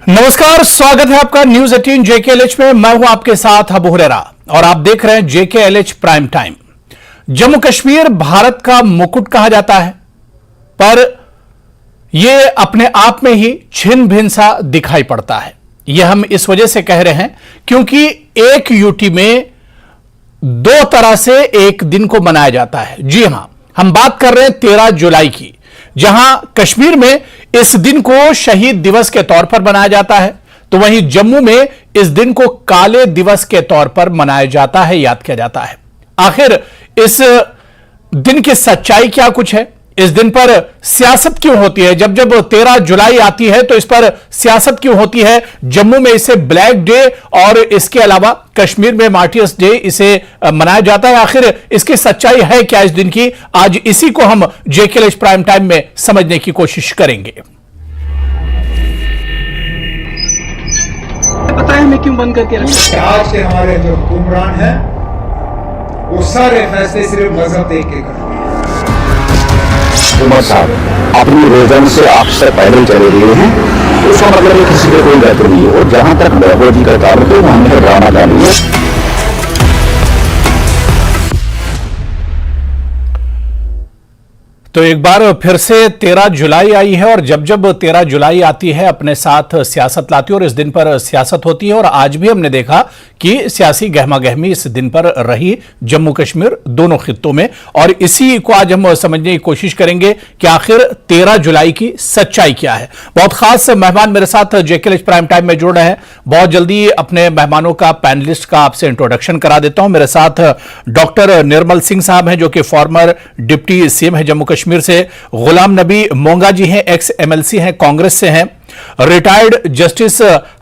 नमस्कार, स्वागत है आपका न्यूज 18 JKLH में। मैं हूं आपके साथ अबू हुरैरा और आप देख रहे हैं JKLH prime time. Jammu Kashmir Bharat का मुकुट कहा जाता है, पर यह अपने आप में ही छिन्न भिन्न सा दिखाई पड़ता है। यह हम इस वजह से कह रहे हैं क्योंकि एक यूटी में दो तरह से एक दिन को मनाया जाता है। जी हां, हम बात कर रहे हैं 13 जुलाई की, जहां कश्मीर में इस दिन को शहीद दिवस के तौर पर मनाया जाता है, तो वहीं जम्मू में इस दिन को काले दिवस के तौर पर मनाया जाता है, याद किया जाता है। आखिर इस दिन की सच्चाई क्या कुछ है? इस दिन पर सियासत क्यों होती है? जब जब 13 जुलाई आती है तो इस पर सियासत क्यों होती है? जम्मू में इसे ब्लैक डे और इसके अलावा कश्मीर में मार्टियर्स डे इसे मनाया जाता है। आखिर इसकी सच्चाई है क्या इस दिन की? आज इसी को हम JKLH प्राइम टाइम में समझने की कोशिश करेंगे। पता है मैं क्यों बंद करके रखा? आज के हमारे जो हुक्मरान हैं वो सारे फैसले सिर्फ मजहब देख के करते हैं। उमर साहब अपनी रोजन से आपसे पैदल चले गए हैं, उसका मतलब किसी के कोई बेहतर नहीं है। और जहां तक बैबोजी का ताल्लुक है, वो हमने ड्रामा डाली है। तो एक बार फिर से 13 जुलाई आई है और जब जब 13 जुलाई आती है अपने साथ सियासत लाती है और इस दिन पर सियासत होती है। और आज भी हमने देखा कि सियासी गहमा गहमी इस दिन पर रही जम्मू कश्मीर दोनों खित्तों में, और इसी को आज हम समझने की कोशिश करेंगे कि आखिर 13 जुलाई की सच्चाई क्या है। बहुत खास मेहमान मेरे साथ JKLH प्राइम टाइम में जुड़ रहे हैं। बहुत जल्दी अपने मेहमानों का, पैनलिस्ट का आपसे इंट्रोडक्शन करा देता हूं। मेरे साथ डॉक्टर निर्मल सिंह साहब हैं, जो कि फॉर्मर डिप्टी CM है जम्मू कश्मीर से। गुलाम नबी मोंगा जी हैं, एक्स MLC हैं, कांग्रेस से हैं। रिटायर्ड जस्टिस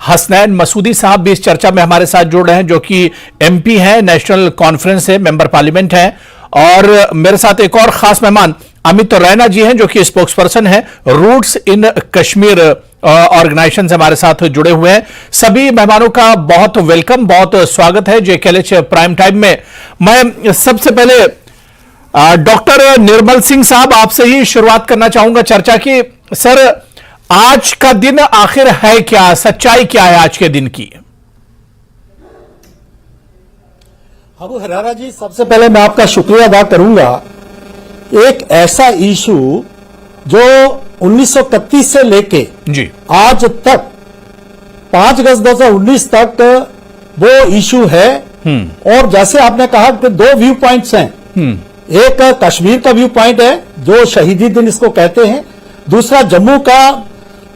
हसनैन मसूदी साहब भी इस चर्चा में हमारे साथ जुड़ रहे हैं, जो कि MP हैं, नेशनल कॉन्फ्रेंस से मेंबर पार्लियामेंट हैं। और मेरे साथ एक और खास मेहमान अमित रैना जी हैं, जो कि स्पोक्स पर्सन हैं, रूट्स इन कश्मीर ऑर्गेनाइजेशन से हमारे साथ जुड़े हुए हैं। सभी मेहमानों का बहुत वेलकम, बहुत स्वागत है JKLH प्राइम टाइम में। मैं सबसे पहले डॉक्टर निर्मल सिंह साहब आपसे ही शुरुआत करना चाहूंगा चर्चा की। सर, आज का दिन आखिर है क्या? सच्चाई क्या है आज के दिन की? अबू हुरैरा जी, सबसे पहले मैं आपका शुक्रिया अदा करूंगा। एक ऐसा इशू जो 1931 से लेके जी आज तक 5 अगस्त 2019 तक वो इशू है। और जैसे आपने कहा कि 2 व्यू पॉइंट्स हैं। एक कश्मीर का व्यू पॉइंट है जो शहीदी दिन इसको कहते हैं, दूसरा जम्मू का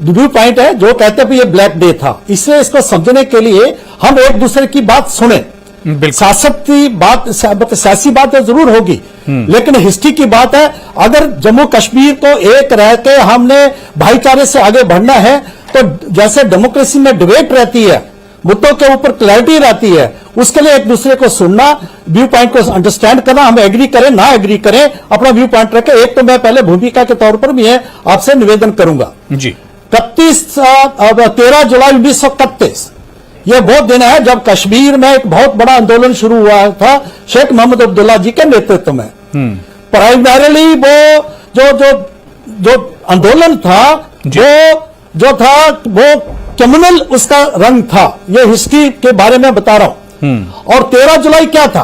व्यू पॉइंट है जो कहते हैं ये ब्लैक डे था। इसलिए इसको समझने के लिए हम एक दूसरे की बात सुने। सियासत की बात, सियासी बात तो जरूर होगी, लेकिन हिस्ट्री की बात है। अगर जम्मू कश्मीर को एक रह के हमने भाईचारे से आगे बढ़ना है, तो जैसे डेमोक्रेसी में डिबेट रहती है, मुद्दों के ऊपर क्लैरिटी रहती है, उसके लिए एक दूसरे को सुनना, व्यू पॉइंट को अंडरस्टैंड करना, हम एग्री करें ना एग्री करें, अपना व्यू पॉइंट रखें। एक तो मैं पहले भूमिका के तौर पर भी है आपसे निवेदन करूंगा जी। 13 जुलाई 1931 यह वो दिन है जब कश्मीर में एक बहुत बड़ा आंदोलन शुरू हुआ था शेख मोहम्मद अब्दुल्ला जी के नेतृत्व में। प्राइमरीली वो जो आंदोलन था, जो था वो कम्युनल उसका रंग था। ये हिस्ट्री के बारे में बता रहा हूं। और 13 जुलाई क्या था?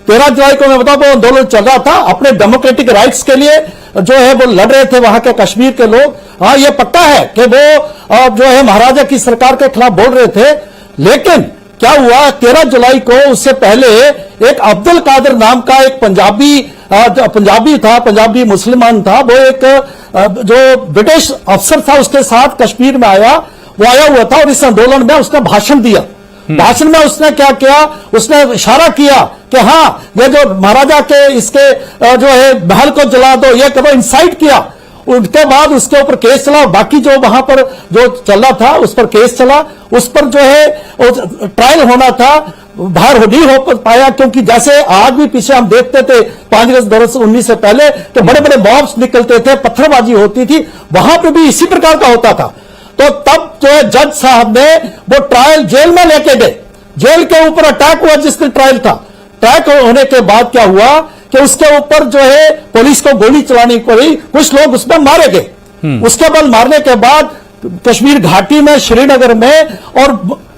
13 जुलाई को मैं बताऊं, वो आंदोलन चल रहा था अपने डेमोक्रेटिक राइट्स के लिए, जो है वो लड़ रहे थे वहां के कश्मीर के लोग। हाँ, ये पक्का है कि वो जो है महाराजा की सरकार के खिलाफ बोल रहे थे। लेकिन क्या हुआ, 13 जुलाई को उससे पहले एक अब्दुल कादिर नाम का एक पंजाबी था, पंजाबी मुसलमान था। वो एक जो ब्रिटिश अफसर था उसके साथ कश्मीर में आया, वो आया हुआ था और इस आंदोलन में उसने भाषण दिया। भाषण में उसने क्या किया, उसने इशारा किया कि हाँ, ये जो महाराजा के इसके जो है महल को जला दो, ये करो, इंसाइट किया। उसके बाद उसके ऊपर केस चला। बाकी जो वहां पर जो चल रहा था उस पर केस चला। उस पर जो है ट्रायल होना था, बाहर नहीं हो पाया, क्योंकि जैसे आज भी पीछे हम देखते थे 5 अगस्त 2019 से पहले तो बड़े बड़े मॉब्स निकलते थे, पत्थरबाजी होती थी, वहां पर भी इसी प्रकार का होता था। तो तब जो है जज साहब ने वो ट्रायल जेल में लेके गए। जेल के ऊपर अटैक हुआ जिसका ट्रायल था। अटैक होने के बाद क्या हुआ कि उसके ऊपर जो है पुलिस को गोली चलानी पड़ी, कुछ लोग उसमें मारे गए। उसके बाद मारने के बाद कश्मीर घाटी में, श्रीनगर में और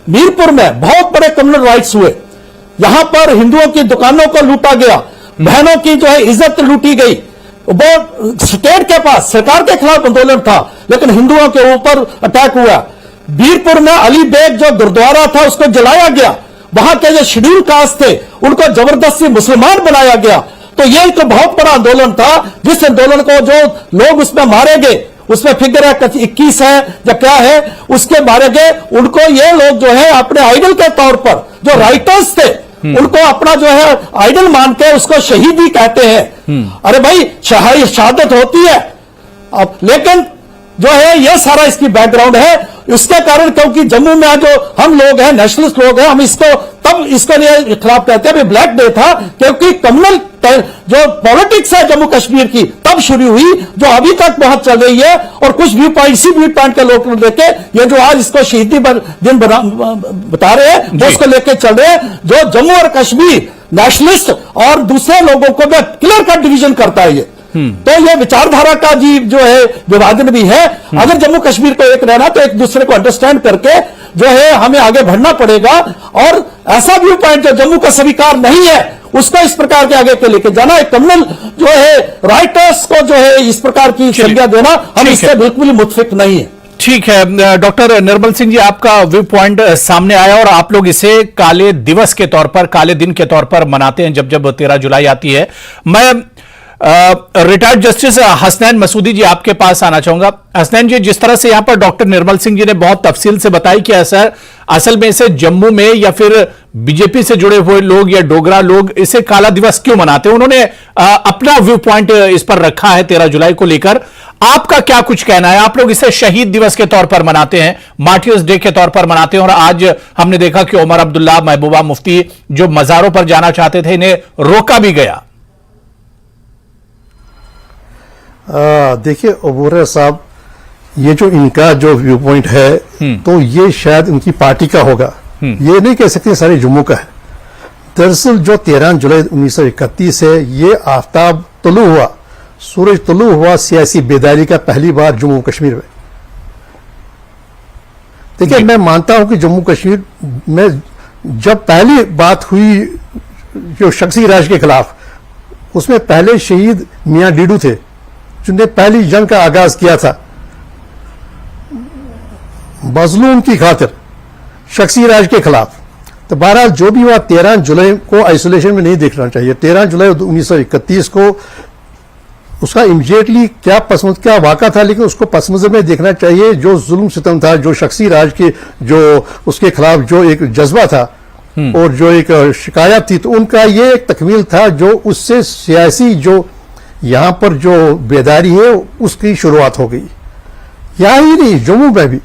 मीरपुर में बहुत बड़े कम्युनल राइट्स हुए। यहां पर हिंदुओं की दुकानों को लूटा गया, बहनों की जो है इज्जत लूटी गई। वो स्टेट के पास सरकार के खिलाफ आंदोलन था, लेकिन हिंदुओं के ऊपर अटैक हुआ। मीरपुर में अली बेग जो गुरुद्वारा था उसको जलाया गया। वहां के जो शेड्यूल कास्ट थे उनको जबरदस्ती मुसलमान बनाया गया। तो ये तो बहुत बड़ा आंदोलन था, जिस आंदोलन को जो लोग उसमें मारे गए, उसमें फिगर है 21 है या क्या है, उसके मारे गए। उनको ये लोग जो है अपने आइडल के तौर पर, जो राइटर्स थे उनको अपना जो है आइडल मान के उसको शहीद ही कहते हैं। अरे भाई, शहादत होती है अब, लेकिन जो है ये सारा इसकी बैकग्राउंड है। इसके कारण, क्योंकि जम्मू में जो हम लोग हैं, नेशनलिस्ट लोग हैं, हम इसको तब इसके लिए खिलाफ कहते हैं। ब्लैक डे था क्योंकि कम्युनल जो पॉलिटिक्स है जम्मू कश्मीर की तब शुरू हुई, जो अभी तक बहुत चल रही है। और कुछ व्यू पॉइंट, इसी व्यू पॉइंट के लोग लेके ये जो आज इसको शहीदी दिन बता रहे हैं, वो उसको लेके चल रहे हैं। जो जम्मू और कश्मीर नेशनलिस्ट और दूसरे लोगों को क्लियर कट डिवीजन करता है ये। तो ये विचारधारा का जी जो है विभाजन भी है। अगर जम्मू कश्मीर को एक रहना तो एक दूसरे को अंडरस्टैंड करके जो है हमें आगे बढ़ना पड़ेगा। और ऐसा व्यू पॉइंट जो जम्मू का स्वीकार नहीं है उसको इस प्रकार के आगे के लेके जाना, एक कम्युनल जो है राइटर्स को जो है इस प्रकार की संज्ञा देना, हम इससे बिल्कुल मुतफिक नहीं है। ठीक है डॉक्टर निर्मल सिंह जी, आपका व्यू पॉइंट सामने आया और आप लोग इसे काले दिवस के तौर पर, काले दिन के तौर पर मनाते हैं जब 13 जुलाई आती है। मैं रिटायर्ड जस्टिस हसनैन मसूदी जी आपके पास आना चाहूंगा। हसनैन जी, जिस तरह से यहां पर डॉक्टर निर्मल सिंह जी ने बहुत तफसील से बताई कि असल में इसे जम्मू में या फिर बीजेपी से जुड़े हुए लोग या डोगरा लोग इसे काला दिवस क्यों मनाते हैं, उन्होंने अपना व्यू पॉइंट इस पर रखा है 13 जुलाई को लेकर। आपका क्या कुछ कहना है? आप लोग इसे शहीद दिवस के तौर पर मनाते हैं, मार्टियर्स डे के तौर पर मनाते हैं, और आज हमने देखा कि उमर अब्दुल्ला, महबूबा मुफ्ती जो मजारों पर जाना चाहते थे, इन्हें रोका भी गया। देखिए अबूर साहब, ये जो इनका जो व्यू पॉइंट है तो ये शायद उनकी पार्टी का होगा, ये नहीं कह सकते सारे जम्मू का है। दरअसल जो 13 जुलाई 1931 है, ये आफ्ताब तुलू हुआ, सूरज तुलू हुआ सियासी बेदारी का पहली बार जम्मू कश्मीर में। देखिए, मैं मानता हूं कि जम्मू कश्मीर में जब पहली बात हुई जो शख्सी राज के खिलाफ, उसमें पहले शहीद मियां डीडू थे जिन्होंने पहली जंग का आगाज किया था मजलूम की खातिर, शख्सी राज के खिलाफ। तो बहरहाल जो भी हुआ, 13 जुलाई को आइसोलेशन में नहीं देखना चाहिए। 13 जुलाई 1931 को उसका इमीडिएटली क्या वाक़ा था, लेकिन उसको पस मंज़र में देखना चाहिए। जो जुल्म सितम था, जो शख्सी राज के जो उसके खिलाफ जो एक जज्बा था और जो एक शिकायत थी, तो उनका ये एक तकमील था जो उससे सियासी जो यहां पर जो बेदारी है उसकी शुरुआत हो गई। यहां ही नहीं, जम्मू में भी,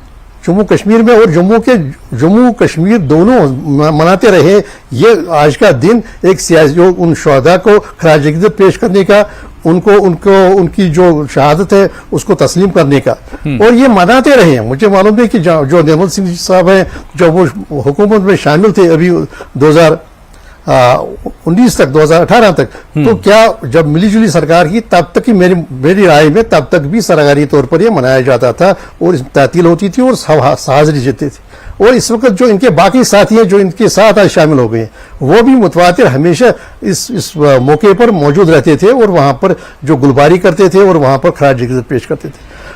जम्मू कश्मीर में और जम्मू कश्मीर दोनों मनाते रहे ये आज का दिन एक सियासी जो उन शहदा को खराज इक़्तिदार पेश करने का, उनकी जो शहादत है उसको तस्लीम करने का, और ये मनाते रहे हैं। मुझे मालूम है कि जो निर्मल सिंह साहब हैं, जब वो हुकूमत में शामिल थे अभी 2019 तक, 2018 तक, तो क्या जब मिली जुली सरकार की, तब तक की मेरी राय में तब तक भी सरकारी तौर पर यह मनाया जाता था और तातील होती थी और हाजिरी देते थे। और इस वक्त जो इनके बाकी साथी हैं जो इनके साथ आज शामिल हो गए हैं, वो भी मुतवातिर हमेशा इस मौके पर मौजूद रहते थे और वहां पर जो गुलबारी करते थे और वहां पर खराज इक़्तिदार पेश करते थे।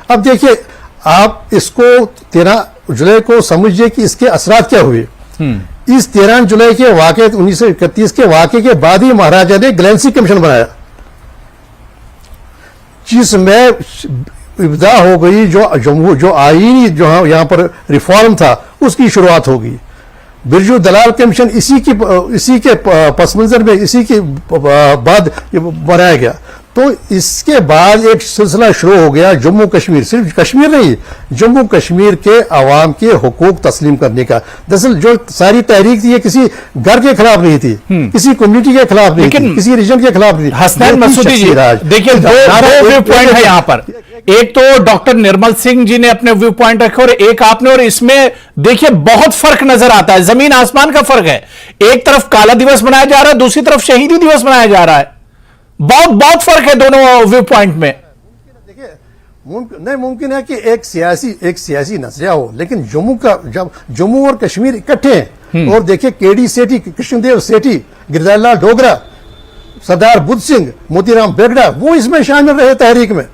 अब देखिए, आप इसको 13 जुलाई को समझिए कि इसके असरात क्या हुए। इस 13 जुलाई के वाक़े 1931 के वाक़े के बाद ही महाराजा ने ग्लैंसी कमीशन बनाया, जिसमें इब्दा हो गई जो आईनी जो यहां पर रिफॉर्म था उसकी शुरुआत होगी। बिरजू दलाल कमीशन इसी के पस मंजर में, इसी के बाद बनाया गया। तो इसके बाद एक सिलसिला शुरू हो गया जम्मू कश्मीर, सिर्फ कश्मीर नहीं, जम्मू कश्मीर के अवाम के हुकूक तस्लीम करने का। दरअसल जो सारी तहरीक थी ये किसी घर के खिलाफ नहीं थी, किसी कम्युनिटी के खिलाफ नहीं थी, किसी रीजन के खिलाफ नहीं। हसनैन मसूदी जी, देखिए दो व्यू पॉइंट है यहां पर। एक तो डॉक्टर निर्मल सिंह जी ने अपने व्यू पॉइंट रखे और एक आपने, और इसमें देखिए बहुत फर्क नजर आता है, जमीन आसमान का फर्क है। एक तरफ काला दिवस मनाया जा रहा है, दूसरी तरफ शहीदी दिवस मनाया जा रहा है। बहुत फर्क है दोनों व्यू पॉइंट में। देखिए, नहीं मुमकिन है कि एक सियासी नजरिया हो, लेकिन जब जम्मू और कश्मीर इकट्ठे हैं और देखिए केडी सेठी, कृष्णदेव सेठी, गिरधारीलाल डोगरा, सरदार बुद्ध सिंह, मोतीराम बेगड़ा, वो इसमें शामिल रहे तहरीक में।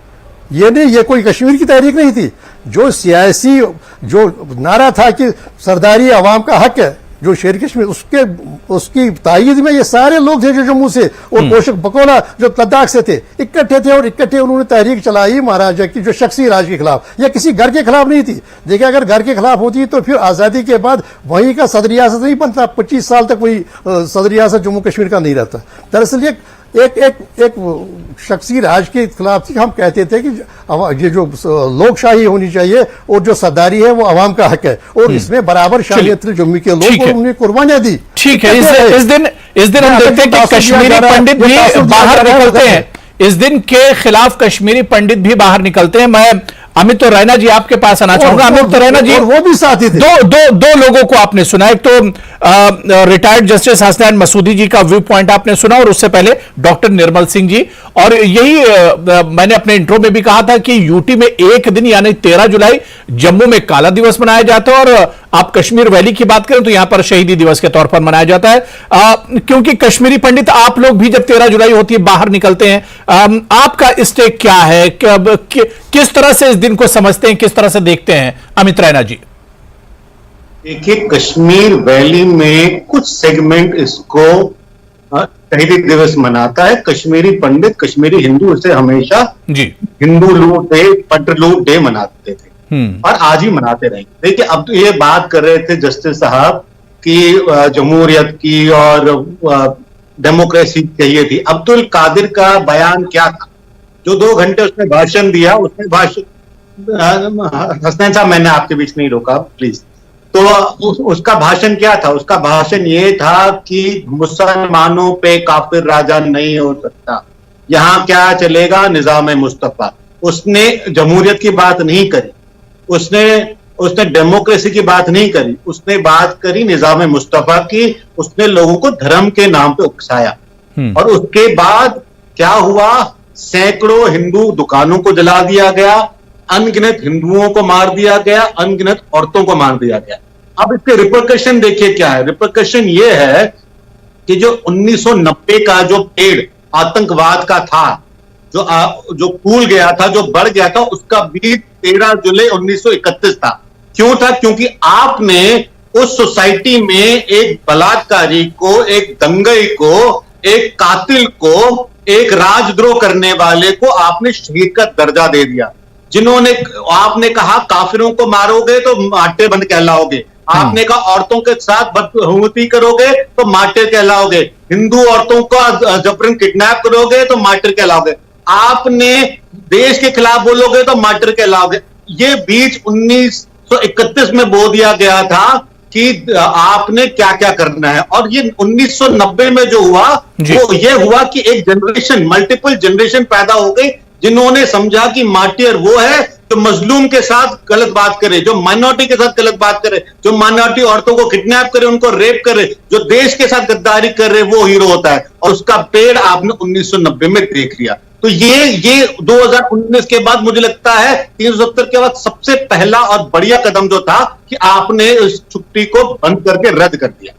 ये नहीं, ये कोई कश्मीर की तहरीक नहीं थी। जो सियासी जो नारा था कि सरदारी अवाम का हक है, जो शेर कश्मीर, उसकी तायीद में ये सारे लोग थे जो जम्मू से और पोषक बकोला जो लद्दाख से थे, इकट्ठे थे और इकट्ठे उन्होंने तहरीक चलाई महाराजा की, जो शख्सी राज के खिलाफ। ये किसी घर के खिलाफ नहीं थी। देखिए, अगर घर के खिलाफ होती तो फिर आजादी के बाद वहीं का सदर रियासत नहीं बनता, 25 साल तक वही सदर रियासत जम्मू कश्मीर का नहीं रहता। दरअसल ये एक शख्सी राज के खिलाफ थी। हम कहते थे कि ये जो लोकशाही होनी चाहिए और जो सरदारी है वो अवाम का हक है, और इसमें बराबर शामिलियत थी जम्मू के लोग, और उन्हें कुर्बानियां दी। ठीक है, इस दिन हम देखते हैं कि कश्मीरी पंडित भी बाहर निकलते हैं। इस दिन के खिलाफ कश्मीरी पंडित भी बाहर निकलते हैं। मैं अमित तो रैना जी आपके पास आना चाहूंगा। अमित तो रैना जी, और वो भी साथी थे। दो लोगों को आपने सुना। एक तो रिटायर्ड जस्टिस हसनैन मसूदी जी का व्यू पॉइंट आपने सुना, और उससे पहले डॉक्टर निर्मल सिंह जी। और यही मैंने अपने इंट्रो में भी कहा था कि यूटी में एक दिन यानी 13 जुलाई जम्मू में काला दिवस मनाया जाता है, और आप कश्मीर वैली की बात करें तो यहां पर शहीदी दिवस के तौर पर मनाया जाता है। क्योंकि कश्मीरी पंडित आप लोग भी जब 13 जुलाई होती है बाहर निकलते हैं, आपका स्टेक क्या है? किस तरह से इस दिन को समझते हैं, किस तरह से देखते हैं अमित रैना जी? देखिए, कश्मीर वैली में कुछ सेगमेंट इसको शहीदी दिवस मनाता है। कश्मीरी पंडित, कश्मीरी हिंदू इसे हमेशा जी हिंदू लूट डे, पट लूट डे मनाते थे और आज ही मनाते रहेंगे। देखिए, अब तो ये बात कर रहे थे जस्टिस साहब कि जमहूरियत की और डेमोक्रेसी चाहिए थी। अब्दुल कादिर का बयान क्या था? जो 2 घंटे उसने भाषण दिया, उसने हसनैन साहब, मैंने आपके बीच नहीं रोका प्लीज। तो उसका भाषण क्या था? उसका भाषण ये था कि मुसलमानों पे काफिर राजा नहीं हो सकता, यहां क्या चलेगा, निजाम मुस्तफा। उसने जमहूरियत की बात नहीं करी, उसने डेमोक्रेसी की बात नहीं करी, उसने बात करी निजाम मुस्तफा की। उसने लोगों को धर्म के नाम पे उकसाया। और उसके बाद क्या हुआ? सैकड़ों हिंदू दुकानों को जला दिया गया, अनगिनत हिंदुओं को मार दिया गया, अनगिनत औरतों को मार दिया गया। अब इसके रिपरकशन देखिए क्या है। रिपरकशन ये है कि जो 1990 का जो पेड़ आतंकवाद का था, जो फूल गया था, जो बढ़ गया था, उसका बीज 13 जुलाई 1931 था। क्यों था? क्योंकि आपने उस सोसाइटी में एक बलात्कारी को, एक दंगई को, एक कातिल को, एक राजद्रोह करने वाले को आपने शहीद का दर्जा दे दिया। जिन्होंने, आपने कहा काफिरों को मारोगे तो माटे बंद कहलाओगे, आपने कहा औरतों के साथ बदसलूकी करोगे तो माटे कहलाओगे, हिंदू औरतों का जबरन किडनैप करोगे तो माटर कहलाओगे, आपने देश के खिलाफ बोलोगे तो माटर कहलाओगे। ये बीज 1931 में बो दिया गया था कि आपने क्या क्या करना है। और ये 1990 में जो हुआ वो ये हुआ कि एक जनरेशन, मल्टीपल जनरेशन पैदा हो गई जिन्होंने समझा कि मार्टियर वो है जो मजलूम के साथ गलत बात करे, जो माइनॉरिटी के साथ गलत बात करे, जो माइनॉरिटी औरतों को किडनैप करे, उनको रेप करे, जो देश के साथ गद्दारी कर रहे, वो हीरो होता है। और उसका पेड़ आपने 1990 में देख लिया। तो ये 2019 के बाद मुझे लगता है 370 के बाद सबसे पहला और बढ़िया कदम जो था कि आपने उस छुट्टी को बंद करके रद्द कर दिया।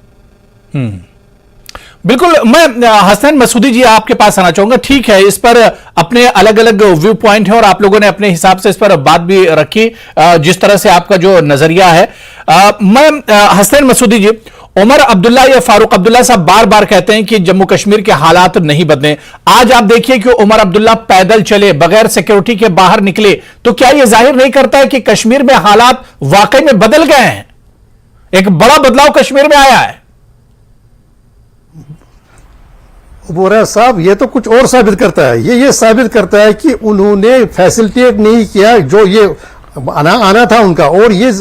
बिल्कुल। मैं हसनैन मसूदी जी आपके पास आना चाहूंगा। ठीक है, इस पर अपने अलग अलग व्यू पॉइंट है और आप लोगों ने अपने हिसाब से इस पर बात भी रखी, जिस तरह से आपका जो नजरिया है। मैं हसनैन मसूदी जी, उमर अब्दुल्ला या फारूक अब्दुल्ला साहब बार बार कहते हैं कि जम्मू कश्मीर के हालात नहीं बदले। आज आप देखिए कि उमर अब्दुल्ला पैदल चले, बगैर सिक्योरिटी के बाहर निकले, तो क्या यह जाहिर नहीं करता है कि कश्मीर में हालात वाकई में बदल गए हैं? एक बड़ा बदलाव कश्मीर में आया है। बोरा साहब, ये तो कुछ और साबित करता है। ये साबित करता है कि उन्होंने फैसिलिटेट नहीं किया जो ये आना था उनका, और ये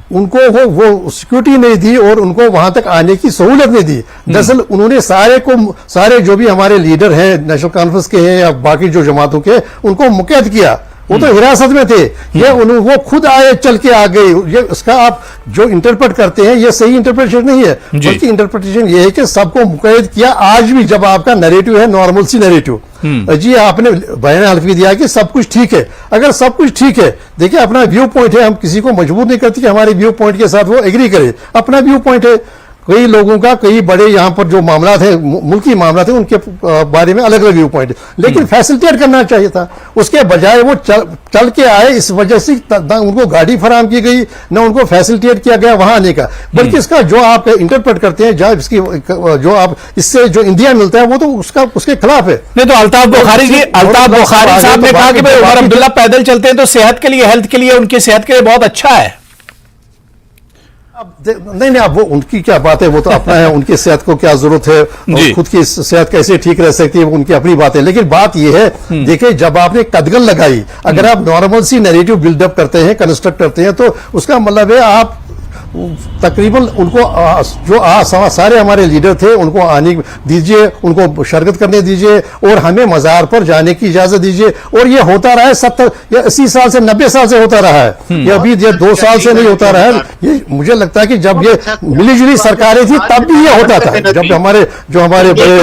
उनको वो सिक्योरिटी नहीं दी और उनको वहां तक आने की सहूलत नहीं दी। दरअसल उन्होंने सारे जो भी हमारे लीडर हैं, नेशनल कॉन्फ्रेंस के हैं या बाकी जो जमातों के, उनको मुक़य्यद किया। वो तो हिरासत में थे। ये वो खुद आए, चल के आ गए। ये इसका आप जो इंटरप्रेट करते हैं ये सही इंटरप्रिटेशन नहीं है, बल्कि इंटरप्रिटेशन ये है कि सबको मुकैद किया। आज भी जब आपका नैरेटिव है नॉर्मल सी नैरेटिव, जी आपने बयान हल्फी दिया कि सब कुछ ठीक है। अगर सब कुछ ठीक है, देखिए अपना व्यू पॉइंट है, हम किसी को मजबूर नहीं करते कि हमारे व्यू पॉइंट के साथ वो एग्री करे, अपना व्यू पॉइंट है। कई लोगों का, कई बड़े यहाँ पर जो मामला थे, मुल्की मामला थे, उनके बारे में अलग अलग व्यू पॉइंट, लेकिन फैसिलिटेट करना चाहिए था। उसके बजाय वो चल के आए, इस वजह से उनको गाड़ी फराम की गई, न उनको फैसिलिटेट किया गया वहां आने का। बल्कि इसका जो आप इंटरप्रेट करते हैं, जो आप इससे जो इंडिया मिलता है, वो तो उसके खिलाफ है। नहीं तो अल्ताफ बुखारी साहब ने कहा कि भाई उमर अब्दुल्ला पैदल चलते हैं तो सेहत के लिए, हेल्थ के लिए, उनकी सेहत के लिए बहुत अच्छा है। नहीं, अब वो उनकी क्या बात है, वो तो अपना है, उनकी सेहत को क्या जरूरत है, और खुद की सेहत कैसे ठीक रह सकती है, वो उनकी अपनी बात है। लेकिन बात ये है, देखिए जब आपने कदगल लगाई, अगर आप नॉर्मल सी नैरेटिव बिल्डअप करते हैं, कंस्ट्रक्ट करते हैं, तो उसका मतलब है आप तकरीबन उनको जो सारे हमारे लीडर थे उनको आने दीजिए, उनको शिरकत करने दीजिए, और हमें मज़ार पर जाने की इजाजत दीजिए। और ये होता रहा है 70 या 80 साल से, 90 साल से होता रहा है, ये अभी ये 2 साल से नहीं होता रहा है। ये मुझे लगता है कि जब ये मिलीजुली सरकारें थी तब भी ये होता था। जब हमारे हमारे बड़े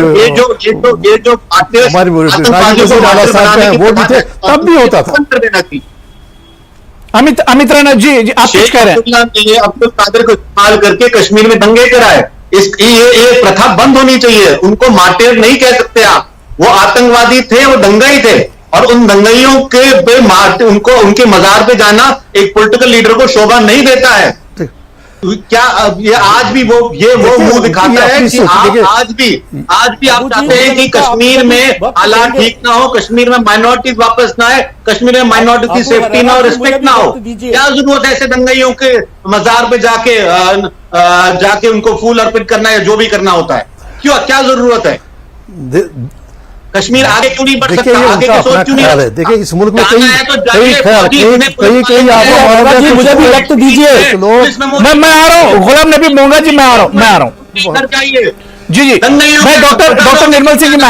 हमारे आला साहब हैं वो भी थे, तब भी होता था। अमित राणा जी आप कुछ कह रहे हैं? अब्दुल कादिर को इस्तेमाल करके कश्मीर में दंगे कराए, ये प्रथा बंद होनी चाहिए। उनको मार्टिर नहीं कह सकते आप, वो आतंकवादी थे, वो दंगाई थे, और उन दंगाइयों के उनको उनके मजार पे जाना एक पॉलिटिकल लीडर को शोभा नहीं देता है। क्या ये आज भी वो मुंह दिखाता है कि आज भी आप चाहते हैं कि कश्मीर में हालात ठीक ना हो, कश्मीर में माइनॉरिटीज वापस ना आए, कश्मीर में माइनॉरिटी की सेफ्टी ना हो, रिस्पेक्ट ना हो। क्या जरूरत है ऐसे दंगाइयों के मजार पे जाके उनको फूल अर्पित करना है, जो भी करना होता है? क्यों, क्या जरूरत है? कश्मीर आगे क्यों नहीं बढ़ सकता? आगे की सोच क्यों नहीं है? देखिए इस मुल्क में मुझे भी वक्त दीजिए, मैं आ रहा हूँ। गुलाम नबी मोंगा जी, मैं आ रहा हूँ जी। मैं डॉक्टर निर्मल सिंह जी, मैं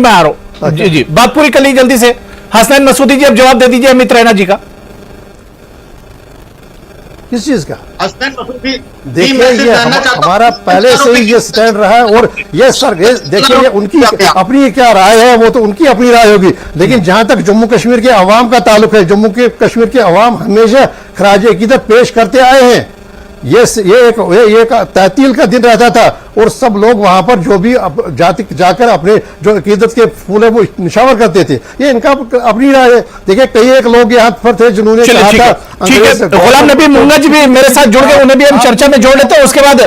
आ रहा हूँ जी। बात पूरी कर ली जल्दी से। हसनैन मसूदी जी अब जवाब दे दीजिए अमित रैना जी का। किस चीज का? हसनैन मसूदी देखिए ये हमारा पहले से ही ये स्टैंड रहा है, और ये सर देखिए ये उनकी अपनी क्या राय है, वो तो उनकी अपनी राय होगी। लेकिन जहां तक जम्मू कश्मीर के अवाम का ताल्लुक है, जम्मू के कश्मीर के अवाम हमेशा खराज अकीदत पेश करते आए हैं। ये एक तहतील का दिन रहता था, और सब लोग वहां पर जो भी जाकर अपने जो अकीदत के फूल है वो निशावर करते थे। ये इनका अपनी राय है। देखिए कई एक लोग यहाँ पर थे जिन्होंने कहा था। ठीक है, गुलाम नबी मोंगा जी भी मेरे साथ जुड़ गए, उन्हें भी हम चर्चा में जोड़ लेते हैं। उसके बाद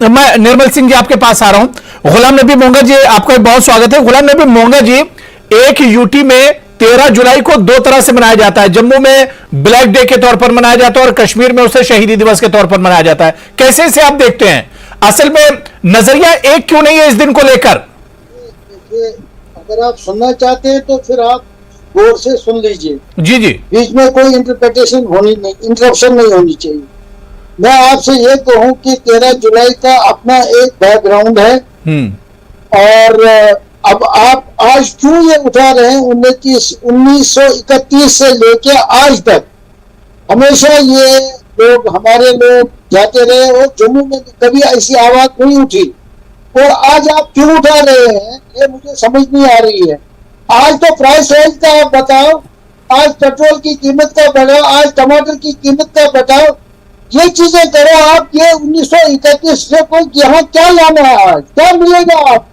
मैं निर्मल सिंह जी आपके पास आ रहा हूं। गुलाम नबी मोंगा जी आपका बहुत स्वागत है। गुलाम नबी मोंगा जी, एक यूटी में 13 जुलाई को 2 तरह से मनाया जाता है। जम्मू में ब्लैक डे के तौर पर मनाया जाता है और कश्मीर में उसे शहीदी दिवस के तौर पर मनाया जाता है। कैसे इसे आप देखते हैं? असल में नजरिया एक क्यों नहीं है इस दिन को लेकर? अगर आप सुनना चाहते हैं तो फिर आप गौर से सुन लीजिए। जी जी। बीच में कोई इंटरप्रिटेशन इंटरप्शन नहीं होनी चाहिए। मैं आपसे ये कहूं कि 13 जुलाई का अपना एक बैकग्राउंड है, और अब आप आज क्यों ये उठा रहे हैं? 1931 से लेके आज तक हमेशा ये लोग, हमारे लोग जाते रहे, और जम्मू में कभी ऐसी आवाज नहीं उठी। और आज आप क्यों उठा रहे हैं ये मुझे समझ नहीं आ रही है। आज तो प्राइस ऑयल का आप बताओ, आज पेट्रोल की कीमत का बढ़ाओ, आज टमाटर की कीमत का बढ़ाओ, ये चीजें करो आप। ये 1931 से कोई यहाँ क्या लाना है? आज क्या मिलेगा आप?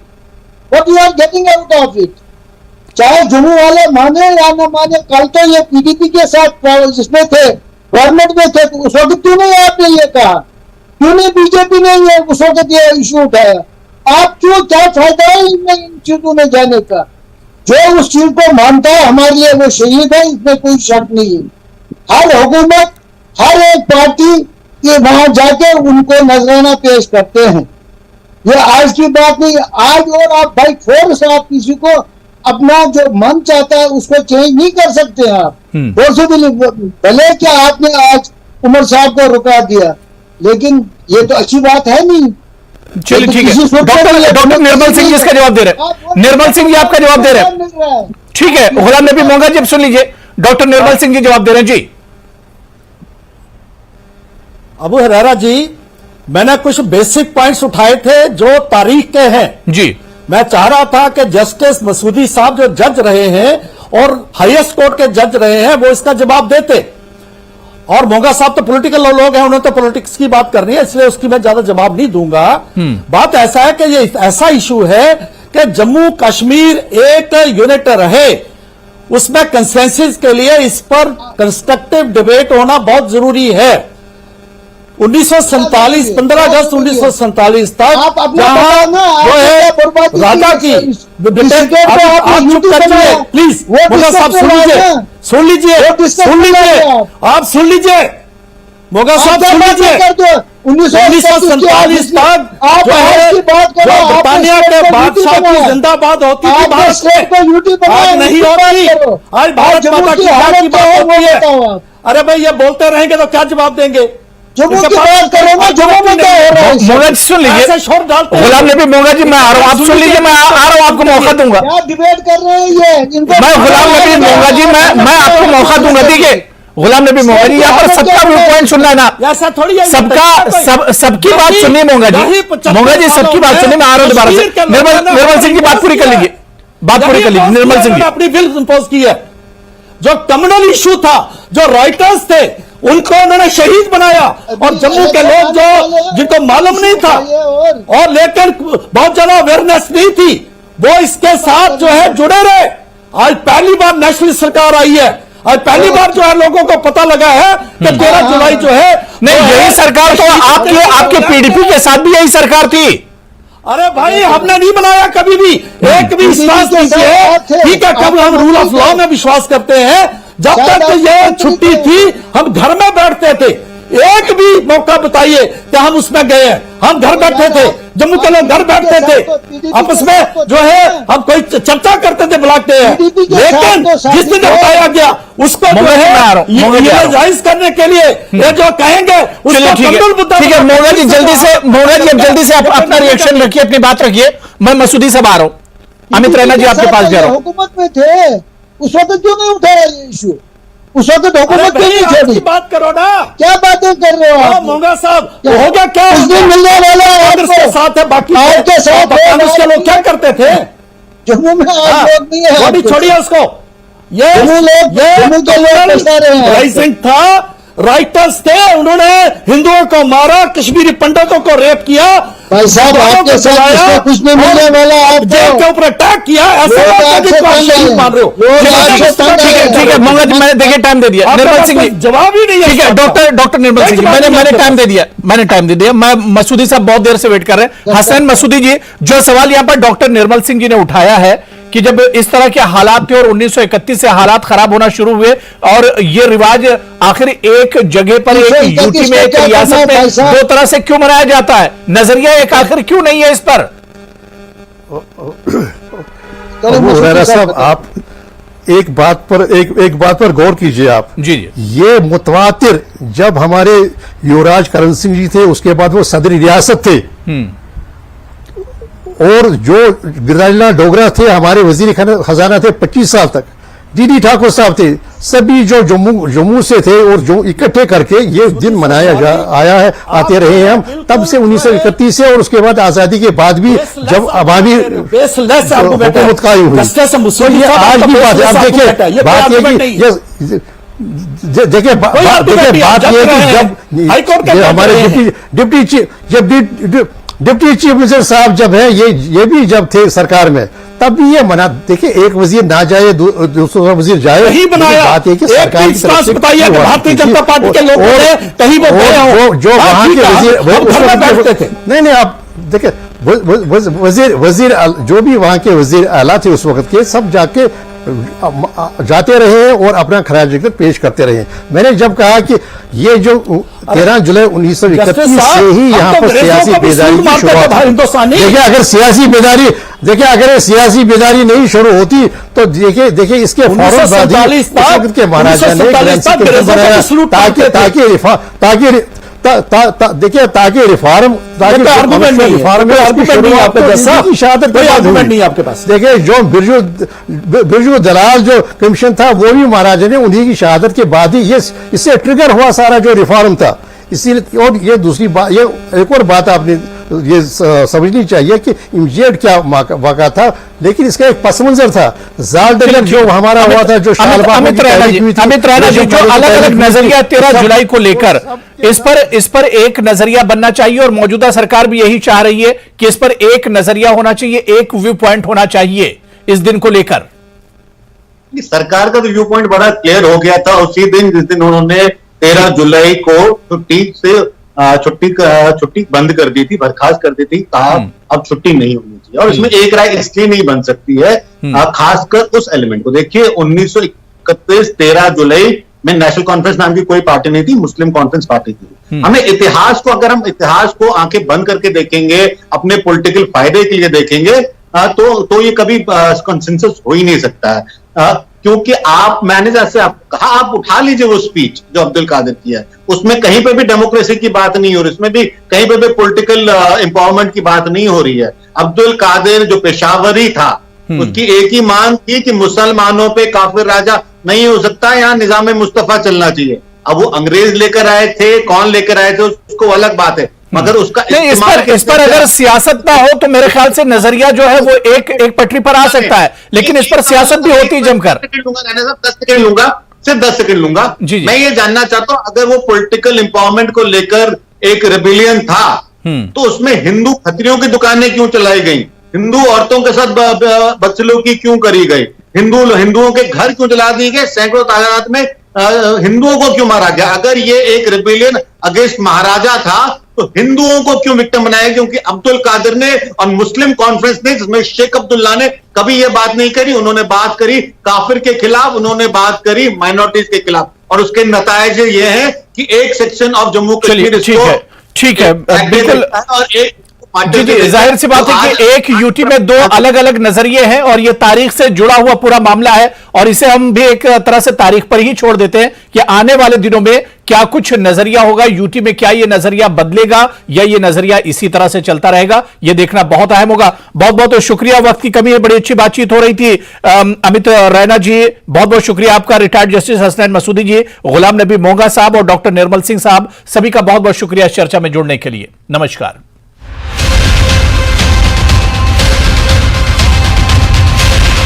What you are getting out of it? चाहे जम्मू वाले माने या न माने, कल तो ये पीडीपी के साथ जिसमें थे, गवर्नमेंट में थे, तो उस वक्त क्यों नहीं आपने ये कहा? क्यों नहीं बीजेपी ने ये उस वक्त ये इशू उठाया? आप क्यों, क्या फायदा है इन चीजों में जाने का? जो उस चीज को मानता है हमारे लिए वो शहीद है, इसमें कोई शक नहीं है। हर हुकूमत, हर एक पार्टी ये वहां जाके उनको नजराना पेश करते हैं। ये आज की बात नहीं। आज और आप भाई फोर्स आप किसी को अपना जो मन चाहता है उसको चेंज नहीं कर सकते आप। भले क्या आपने आज उमर साहब को रुका दिया, लेकिन ये तो अच्छी बात है नहीं। चलिए ठीक है, डॉक्टर निर्मल सिंह जी इसका जवाब दे रहे हैं। निर्मल सिंह जी आपका जवाब दे रहे हैं। ठीक है, गुलाम नबी मोंगा जी सुन लीजिए। डॉक्टर निर्मल सिंह जी जवाब दे रहे हैं जी। अबू हरेरा जी, मैंने कुछ बेसिक पॉइंट्स उठाए थे जो तारीख के हैं जी। मैं चाह रहा था कि जस्टिस मसूदी साहब जो जज रहे हैं और हाईएस्ट कोर्ट के जज रहे हैं वो इसका जवाब देते। और मोगा साहब तो पॉलिटिकल लोग हैं, उन्होंने तो पॉलिटिक्स की बात करनी है, इसलिए उसकी मैं ज्यादा जवाब नहीं दूंगा। बात ऐसा है कि ये ऐसा इशू है कि जम्मू कश्मीर एक यूनिट रहे, उसमें कंसेंसस के लिए इस पर कंस्ट्रक्टिव डिबेट होना बहुत जरूरी है। 1947 15 अगस्त 1947 तक आप अपना जहां बताओ ना, जो आपने है क्या बर्बादी राजा की की आप चुप करिए प्लीज, मोगा साहब सुन लीजिए, सुन लीजिए, सुन लीजिए, आप सुन लीजिए, मोगा साहब सुन लीजिए। 1947 तक आप जो है जो ब्रिटानिया के बादशाह की जिंदाबाद होती थी भारत में, आज नहीं हो रही। आज भारत माता की बात की बात होती है। अरे भाई ये बोलते रहेंगे तो क्या जवाब देंगे? जम्मू की बात करो ना, जम्मू में क्या हो रहा है? मोगा जी सुन लीजिए, ऐसे शोर डालते हैं। गुलाम नबी मोगा जी मैं आ रहा हूं, आप सुन लीजिए, मैं आ रहा हूं, आपको मौका दूंगा। क्या डिबेट कर रहे हैं ये? इनको मैं गुलाम नबी मोगा जी मैं आपको मौका दूंगा। देखिए गुलाम नबी मोगा जी, यहाँ पर सबका व्यू पॉइंट सुनना है ना, ऐसा थोड़ी है, सबकी बात सुनिए मोगा जी सबकी बात सुनिए। मैं आ रहा हूं दोबारा से, निर्मल सिंह की बात पूरी कर लीजिए, बात पूरी कर लीजिए निर्मल सिंह जी। अपनी बिल इंपोज की है, जो कम्युनल इशू था, जो राइटर्स थे उनको उन्होंने शहीद बनाया, और जम्मू के लोग जो जिनको मालूम नहीं था और लेकिन बहुत ज्यादा अवेयरनेस नहीं थी, वो इसके साथ जो है जुड़े रहे। आज पहली बार नेशनल सरकार आई है, आज पहली बार जो है लोगों को पता लगा है कि 13 जुलाई जो है नहीं, यही सरकार तो आपके पीडीपी के साथ भी यही सरकार थी। अरे भाई हमने नहीं बनाया कभी भी, एक भी विश्वास नहीं किया। ठीक है, कब हम रूल ऑफ लॉ में विश्वास करते हैं, जब तक ये छुट्टी थी हम घर में बैठते थे। एक भी मौका बताइए कि हम उसमें गए हैं, हम घर बैठे थे, जम्मू के लोग घर बैठते थे, आपस में जो है हम कोई चर्चा करते थे, बुलाते हैं। लेकिन जिस दिन हटाया गया उसको जो है ये जायज करने के लिए ये जो कहेंगे उसको कबूल मुद्दा। ठीक है मोगा जी, जल्दी से आप अपना रिएक्शन रखिए, अपनी बात रखिए। मैं मसूदी साहब आ रहा हूं, अमित रैना जी आपके पास जा रहा हूं। हुकूमत में थे उस वक्त क्यों नहीं उठाया ये इशू? उस वक्त हुकूमत क्यों नहीं छोड़ी? बात करो ना, क्या बातें कर रहे हो आप? मोगा साहब हो गया क्या? उस दिन मिलने वाला है कांग्रेस के साथ है, बाकी आपके साथ कांग्रेस के लोग क्या करते थे जम्मू में? आज लोग नहीं है, वो भी छोड़िए उसको। ये जम्मू के लोग बता रहे हैं। राइजिंग था, राइटर्स थे, उन्होंने हिंदुओं को मारा, कश्मीरी पंडितों को रेप किया, भाई साहब आपके साथ इसका कुछ नहीं मिलने वाला। आप जेल के ऊपर अटैक किया, ऐसे मान रहे हो? ठीक है मोगा जी, मैंने देखिए टाइम दे दिया। निर्मल सिंह जी जवाब ही नहीं है। ठीक है डॉक्टर निर्मल सिंह जी, मैंने टाइम दे दिया। मैं मसूदी साहब बहुत देर से वेट कर रहे हैं। हसन मसूदी जी, जो सवाल यहां पर डॉक्टर निर्मल सिंह जी ने उठाया है कि जब इस तरह के हालात थे और 1931 से हालात खराब होना शुरू हुए और ये रिवाज आखिर एक जगह पर, एक यूटी में, एक रियासत में दो तरह से क्यों मनाया जाता है? नजरिया एक आखिर क्यों नहीं है इस पर? साहब आप एक बात पर गौर कीजिए आप जी। ये मुतवातिर जब हमारे युवराज करण सिंह जी थे, उसके बाद वो सदर रियासत थे, और जो गिरिराजलाल डोगरा थे हमारे वजीर खजाना थे 25 साल तक, डीडी ठाकुर साहब थे, सभी जो जम्मू से थे और जो इकट्ठे करके ये दिन मनाया आया है, आते रहे हैं हम तब से 1931 से, और उसके बाद आजादी के बाद भी जब अवामी हुकूमत कायम हुई। तो ये आज की बात है। अब देखिए बात ये कि देखिए बात ये कि जब हमारे डिप्टी चीफ मिनिस्टर साहब जब है ये भी जब थे सरकार में, तब भी ये मना। देखिए एक वजीर ना जाए दूसरा वजीर जाए, नहीं बनाया। बात है कि सरकार की तरफ से बताइए भारतीय जनता पार्टी के लोग कहीं वो जो वहां के वजीर नहीं आप देखिए वजीर जो भी वहां के वजीर आला थे उस वक्त के, सब जाते रहे और अपना खराज पेश करते रहे। मैंने जब कहा कि ये जो 13 जुलाई 1931 से ही यहाँ पर सियासी बेदारी की शुरुआत, देखिए अगर सियासी बेदारी नहीं शुरू होती तो देखिए इसके फौरन बाद ही के महाराजा ने देखिए ताकि रिफॉर्म आर्गुमेंट नहीं है आपके पास। देखिए जो बिरजू दलाल जो कमीशन था वो भी महाराजा ने उन्हीं की शहादत के बाद ही ये इससे ट्रिगर हुआ सारा जो रिफॉर्म था। इसीलिए और ये दूसरी बात, ये एक और बात आपने ये समझनी चाहिए कि इमीडिएट क्या वाक़ा था, लेकिन इसका एक पस मंजर था। जाल डगर जो हमारा हुआ था, जो अमित रैना जी जो अलग अलग नजरिया 13 जुलाई को लेकर इस पर एक नजरिया बनना चाहिए और मौजूदा सरकार भी यही चाह रही है कि इस पर एक नजरिया होना चाहिए, एक व्यू पॉइंट होना चाहिए इस दिन को लेकर। सरकार का तो व्यू पॉइंट बड़ा क्लियर हो गया था उसी दिन जिस दिन उन्होंने 13 जुलाई को छुट्टी बंद कर दी थी, बर्खास्त कर दी थी, कहा अब छुट्टी नहीं होनी चाहिए। और इसमें एक राय इसलिए नहीं बन सकती है, खासकर उस एलिमेंट को देखिए। 1931 13 जुलाई में नेशनल कॉन्फ्रेंस नाम की कोई पार्टी नहीं थी, मुस्लिम कॉन्फ्रेंस पार्टी थी। हमें इतिहास को, अगर हम इतिहास को आंखें बंद करके देखेंगे, अपने पॉलिटिकल फायदे के लिए देखेंगे, तो ये कभी कंसेंसस हो ही नहीं सकता है। क्योंकि मैंने जैसे कहा, आप उठा लीजिए वो स्पीच जो अब्दुल कादिर की है, उसमें कहीं पे भी डेमोक्रेसी की बात नहीं हो रही, उसमें भी कहीं पे भी पॉलिटिकल एम्पावरमेंट की बात नहीं हो रही है। अब्दुल कादिर जो पेशावरी था, उसकी एक ही मांग थी कि मुसलमानों पे काफिर राजा नहीं हो सकता, यहां निजाम मुस्तफा चलना चाहिए। अब वो अंग्रेज लेकर आए थे, कौन लेकर आए थे उसको अलग बात है, मगर उसका इस पर अगर सियासत ना हो तो मेरे ख्याल से नजरिया जो है वो एक पटरी पर आ सकता है, लेकिन इस पर सियासत भी होती है जमकर। 10 सेकंड लूंगा, सिर्फ 10 सेकंड लूंगा। मैं ये जानना चाहता हूं, अगर वो पॉलिटिकल एम्पावरमेंट को लेकर एक रेबिलियन था, तो उसमें हिंदू खत्रियों की दुकानें क्यों चलाई गई, हिंदू औरतों के साथ बदसलूकी क्यों करी गई, हिंदुओं के घर क्यों जला दिए गए, सैकड़ों तादाद में हिंदुओं को क्यों मारा गया। अगर ये एक रेबिलियन अगेंस्ट महाराजा था तो हिंदुओं को क्यों विक्टिम बनाया? क्योंकि अब्दुल कादिर ने और मुस्लिम कॉन्फ्रेंस ने, जिसमें शेख अब्दुल्ला ने कभी यह बात नहीं करी। उन्होंने बात करी काफिर के खिलाफ, उन्होंने बात करी माइनॉरिटीज के खिलाफ, और उसके नतीजे ये हैं कि एक सेक्शन ऑफ जम्मू कश्मीर ठीक है बिल्कुल, और एक जी जाहिर सी बात है कि एक यूटी में दो अलग अलग नजरिए हैं और यह तारीख से जुड़ा हुआ पूरा मामला है, और इसे हम भी एक तरह से तारीख पर ही छोड़ देते हैं कि आने वाले दिनों में क्या कुछ नजरिया होगा यूटी में, क्या यह नजरिया बदलेगा या यह नजरिया इसी तरह से चलता रहेगा, यह देखना बहुत अहम होगा। बहुत बहुत शुक्रिया, वक्त की कमी है, बड़ी अच्छी बातचीत हो रही थी। अमित रैना जी बहुत बहुत शुक्रिया आपका, रिटायर्ड जस्टिस हसनैन मसूदी जी, गुलाम नबी मोंगा साहब और डॉक्टर निर्मल सिंह साहब, सभी का बहुत बहुत शुक्रिया इस चर्चा में जुड़ने के लिए। नमस्कार।